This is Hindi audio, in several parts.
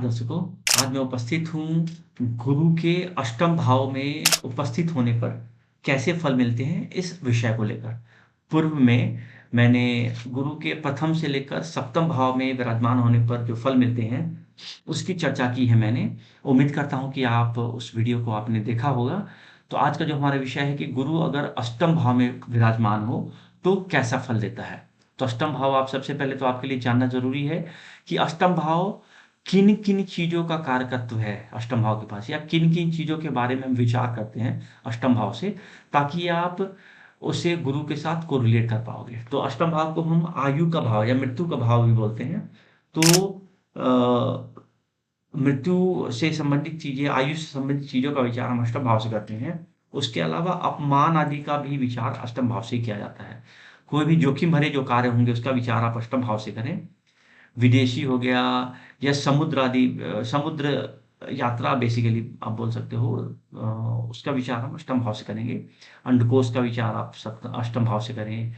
दर्शकों, आज मैं उपस्थित हूँ गुरु के अष्टम भाव में उपस्थित होने पर कैसे फल मिलते हैं इस विषय को लेकर। पूर्व में मैंने गुरु के प्रथम से लेकर सप्तम भाव में विराजमान होने पर जो फल मिलते हैं, उसकी चर्चा की है मैंने। उम्मीद करता हूँ कि आप उस वीडियो को आपने देखा होगा। तो आज का जो हमारा विषय है कि गुरु अगर अष्टम भाव में विराजमान हो, तो कैसा फल देता है। तो अष्टम भाव आप सबसे पहले तो आपके लिए जानना ज़रूरी है कि अष्टम भाव किन-किन चीज़ों का कारकत्व है अष्टम भाव के पास, या किन-किन चीज़ों के बारे में हम विचार करते हैं अष्टम भाव से, ताकि आप उसे गुरु के साथ कोरिलेट कर पाओगे। तो अष्टम भाव को हम आयु का भाव या मृत्यु का भाव भी बोलते हैं। तो मृत्यु से संबंधित चीज़ें, आयु से संबंधित चीज़ों का विचार हम अष्टम भाव से करते हैं। उसके अलावा अपमान आदि का भी विचार अष्टम भाव से किया जाता है। कोई भी जोखिम भरे जो कार्य होंगे, उसका विचार आप अष्टम भाव से करें। विदेशी हो गया या समुद्र आदि, समुद्र यात्रा बेसिकली आप बोल सकते हो, उसका विचार हम अष्टम भाव से करेंगे। अंडकोश का विचार आप अष्टम भाव से करें।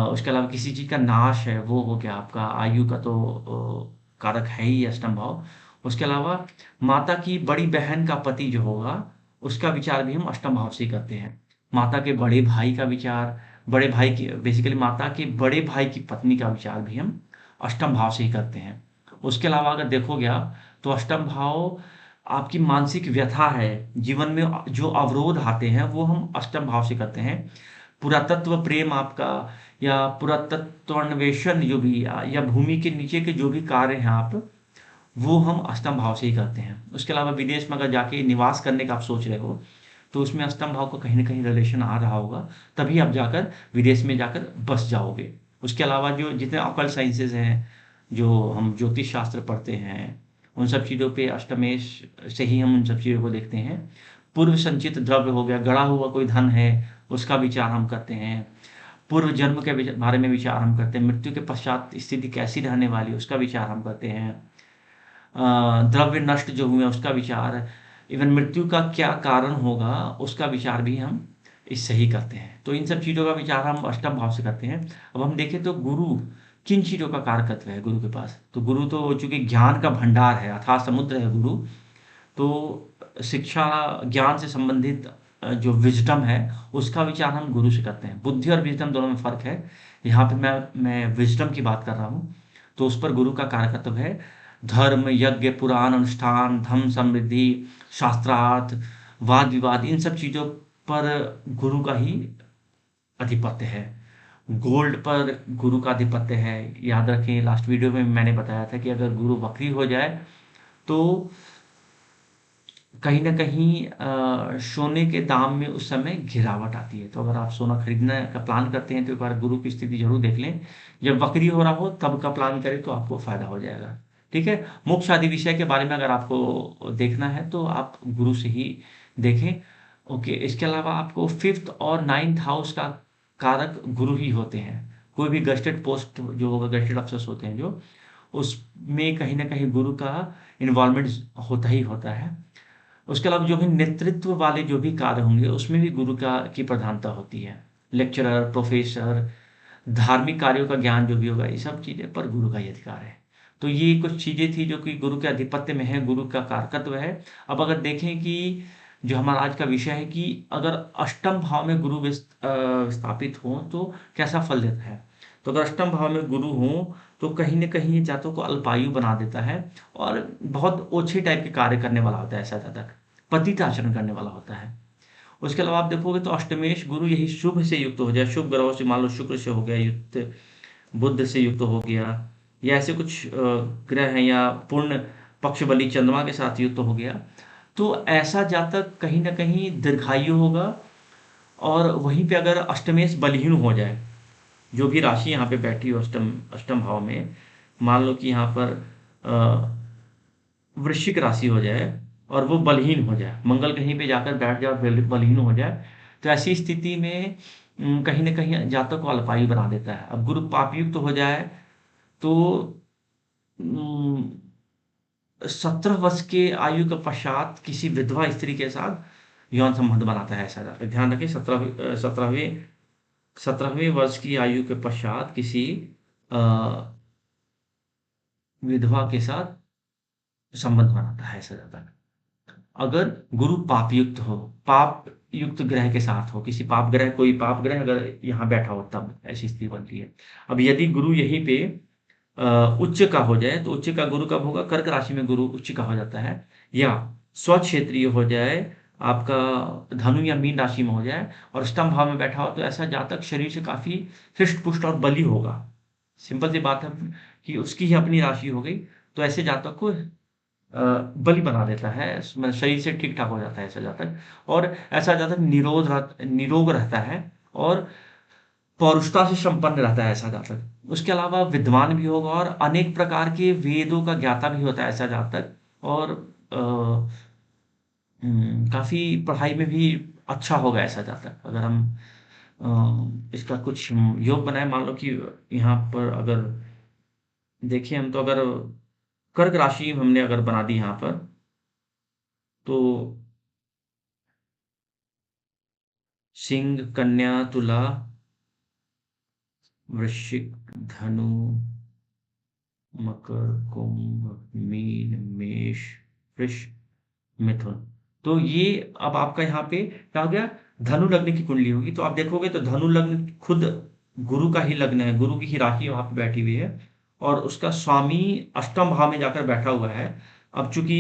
उसके अलावा किसी चीज़ का नाश है, वो हो गया आपका आयु का, तो कारक है ही अष्टम भाव। उसके अलावा माता की बड़ी बहन का पति जो होगा, उसका विचार भी हम अष्टम भाव से ही करते हैं। माता के बड़े भाई का विचार, बड़े भाई की बेसिकली माता के बड़े भाई की पत्नी का विचार भी हम अष्टम भाव से ही करते हैं। उसके अलावा अगर देखोगे आप, तो अष्टम भाव आपकी मानसिक व्यथा है, जीवन में जो अवरोध आते हैं, वो हम अष्टम भाव से करते हैं। पुरातत्व प्रेम आपका, या पुरातत्व अन्वेषण जो भी, या भूमि के नीचे के जो भी कार्य हैं आप, वो हम अष्टम भाव से ही करते हैं। उसके अलावा विदेश में अगर जाके निवास करने का आप सोच रहे हो, तो उसमें अष्टम भाव का कहीं न कहीं रिलेशन आ रहा होगा, तभी आप जाकर विदेश में जाकर बस जाओगे। उसके अलावा जो जितने ऑकल्ट साइंसेज़ हैं, जो हम ज्योतिष शास्त्र पढ़ते हैं, उन सब चीज़ों पे अष्टमेश से ही हम उन सब चीज़ों को देखते हैं। पूर्व संचित द्रव्य हो गया, गड़ा हुआ कोई धन है, उसका विचार हम करते हैं। पूर्व जन्म के बारे में विचार हम करते हैं। मृत्यु के पश्चात स्थिति कैसी रहने वाली है, उसका विचार हम करते हैं। द्रव्य नष्ट जो हुए उसका विचार, इवन मृत्यु का क्या कारण होगा, उसका विचार भी हम इससे ही करते हैं। तो इन सब चीज़ों का विचार हम अष्टम भाव से करते हैं। अब हम देखें तो गुरु किन चीज़ों का कारकत्व है गुरु के पास। तो गुरु तो चूंकि ज्ञान का भंडार है, अथाह समुद्र है गुरु। तो शिक्षा, ज्ञान से संबंधित जो विज़डम है, उसका विचार हम गुरु से करते हैं। बुद्धि और विज़डम दोनों में फ़र्क है। यहाँ पे मैं विज़डम की बात कर रहा हूँ, तो उस पर गुरु का कारकत्व है। धर्म, यज्ञ, पुराण, अनुष्ठान, धन, समृद्धि, शास्त्रार्थ, वाद-विवाद, इन सब चीज़ों पर गुरु का ही आधिपत्य है। गोल्ड पर गुरु का आधिपत्य है। याद रखें, लास्ट वीडियो में मैंने बताया था कि अगर गुरु वक्री हो जाए, तो कहीं न कहीं सोने के दाम में उस समय गिरावट आती है। तो अगर आप सोना खरीदने का प्लान करते हैं, तो एक बार गुरु की स्थिति ज़रूर देख लें। जब वक्री हो रहा हो तब का प्लान करें, तो आपको फ़ायदा हो जाएगा। ठीक है? मोक्ष आदि विषय के बारे में अगर आपको देखना है, तो आप गुरु से ही देखें। ओके, इसके अलावा आपको 5th और 9th हाउस का कारक गुरु ही होते हैं। कोई भी गज़टेड पोस्ट जो होगा, गज़टेड अफ़सर्स होते हैं जो, उसमें कहीं न कहीं गुरु का इन्वॉल्वमेंट होता ही होता है। उसके अलावा जो भी नेतृत्व वाले जो भी कार्य होंगे, उसमें भी गुरु का की प्रधानता होती है। लेक्चरर, प्रोफ़ेसर, धार्मिक कार्यों का ज्ञान जो भी होगा, ये सब चीज़ें पर गुरु का ही अधिकार है। तो ये कुछ चीज़ें थी जो कि गुरु के आधिपत्य में है, गुरु का कारकत्व है। अब अगर देखें कि जो हमारा आज का विषय है कि अगर अष्टम भाव में गुरु स्थापित हों, तो कैसा फल देता है। तो अगर अष्टम भाव में गुरु हों, तो कहीं न कहीं ये जातकों को अल्पायु बना देता है, और बहुत ओछे टाइप के कार्य करने वाला होता है ऐसा जातक। पतित आचरण करने वाला होता है। उसके अलावा आप देखोगे तो अष्टमेश गुरु यही शुभ से युक्त हो जाए, शुभ ग्रहों से, मान लो शुक्र से हो गया युक्त, बुध से युक्त हो गया, या ऐसे कुछ ग्रह हैं, या पूर्ण पक्ष बली चंद्रमा के साथ युक्त हो गया, तो ऐसा जातक कहीं न कहीं दीर्घायु होगा। और वहीं पे अगर अष्टमेश बलहीन हो जाए, जो भी राशि यहाँ पे बैठी हो अष्टम अष्टम भाव में, मान लो कि यहाँ पर वृश्चिक राशि हो जाए और वो बलहीन हो जाए, मंगल कहीं पे जाकर बैठ जाए और बलहीन हो जाए, तो ऐसी स्थिति में कहीं न कहीं जातक को अल्पायु बना देता है। अब गुरु पापयुक्त तो हो जाए, तो उम, 17 वर्ष के आयु के पश्चात किसी विधवा स्त्री के साथ यौन संबंध बनाता है ऐसा जातक। ध्यान रखें, 17वें वर्ष की आयु के पश्चात किसी अ, विधवा के साथ संबंध बनाता है ऐसा जातक। अगर गुरु पाप युक्त हो, पाप युक्त ग्रह के साथ हो, किसी पाप ग्रह, कोई पाप ग्रह अगर यहाँ बैठा हो, तब ऐसी स्थिति बनती है। अब यदि गुरु यहीं पे उच्च का हो जाए, तो उच्च का गुरु कब होगा? कर्क राशि में गुरु उच्च का हो जाता है, या स्वक्षेत्रीय हो जाए आपका, धनु या मीन राशि में हो जाए और अष्टम भाव में बैठा हो, तो ऐसा जातक शरीर से काफी हृष्ट पुष्ट और बली होगा। सिंपल सी बात है कि उसकी ही अपनी राशि हो गई, तो ऐसे जातक को बलि बना देता है, मतलब शरीर से ठीक ठाक हो जाता है ऐसा जातक। और ऐसा जातक निरोग रहता है और पौरुषता से संपन्न रहता है ऐसा जातक। उसके अलावा विद्वान भी होगा और अनेक प्रकार के वेदों का ज्ञाता भी होता है ऐसा जातक। और काफी पढ़ाई में भी अच्छा होगा ऐसा जातक। अगर हम इसका कुछ योग बनाए, मान लो कि यहाँ पर अगर देखें हम, तो अगर कर्क राशि हमने अगर बना दी यहाँ पर, तो सिंह, कन्या, तुला, वृश्चिक, धनु, मकर, कुंभ, मीन, मेष, वृष, मिथुन। तो ये अब आपका यहाँ पे क्या हो गया? धनु लग्न की कुंडली होगी, तो आप देखोगे तो धनु लग्न खुद गुरु का ही लग्न है, गुरु की ही राशि वहां पे बैठी हुई है, और उसका स्वामी अष्टम भाव में जाकर बैठा हुआ है। अब चूंकि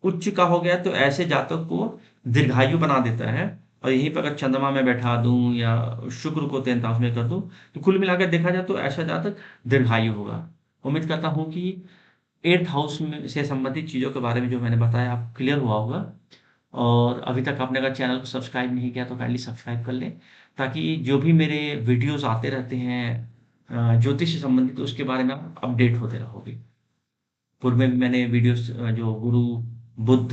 उच्च का हो गया, तो ऐसे जातक को दीर्घायु बना देता है। और यहीं पर अगर चंद्रमा में बैठा दूं या शुक्र को 13th हाउस में कर दूं, तो कुल मिलाकर देखा जाए तो ऐसा जातक दीर्घायु होगा। उम्मीद करता हूँ कि 8th हाउस में से संबंधित चीज़ों के बारे में जो मैंने बताया आप क्लियर हुआ होगा। और अभी तक आपने अगर चैनल को सब्सक्राइब नहीं किया, तो काइंडली सब्सक्राइब कर लें, ताकि जो भी मेरे वीडियोस आते रहते हैं ज्योतिष से संबंधित, तो उसके बारे में आप अपडेट होते रहोगे। पूर्व में भी मैंने वीडियोस जो गुरु, बुध,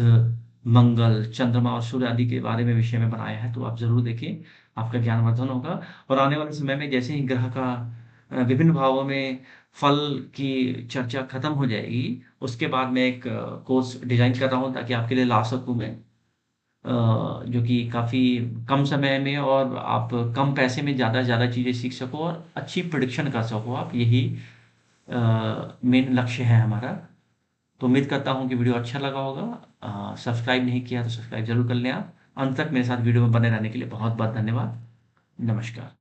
मंगल, चंद्रमा और सूर्य आदि के बारे में विषय में बनाया है, तो आप जरूर देखिए, आपका ज्ञानवर्धन होगा। और आने वाले समय में जैसे ही ग्रह का विभिन्न भावों में फल की चर्चा खत्म हो जाएगी, उसके बाद मैं एक कोर्स डिजाइन कर रहा हूँ, ताकि आपके लिए ला सकूँ मैं, जो कि काफ़ी कम समय में और आप कम पैसे में ज़्यादा से ज़्यादा चीज़ें सीख सको और अच्छी प्रिडिक्शन कर सको आप। यही मेन लक्ष्य है हमारा। तो उम्मीद करता हूँ कि वीडियो अच्छा लगा होगा। सब्सक्राइब नहीं किया तो सब्सक्राइब जरूर कर लें आप। अंत तक मेरे साथ वीडियो में बने रहने के लिए बहुत बहुत धन्यवाद। नमस्कार।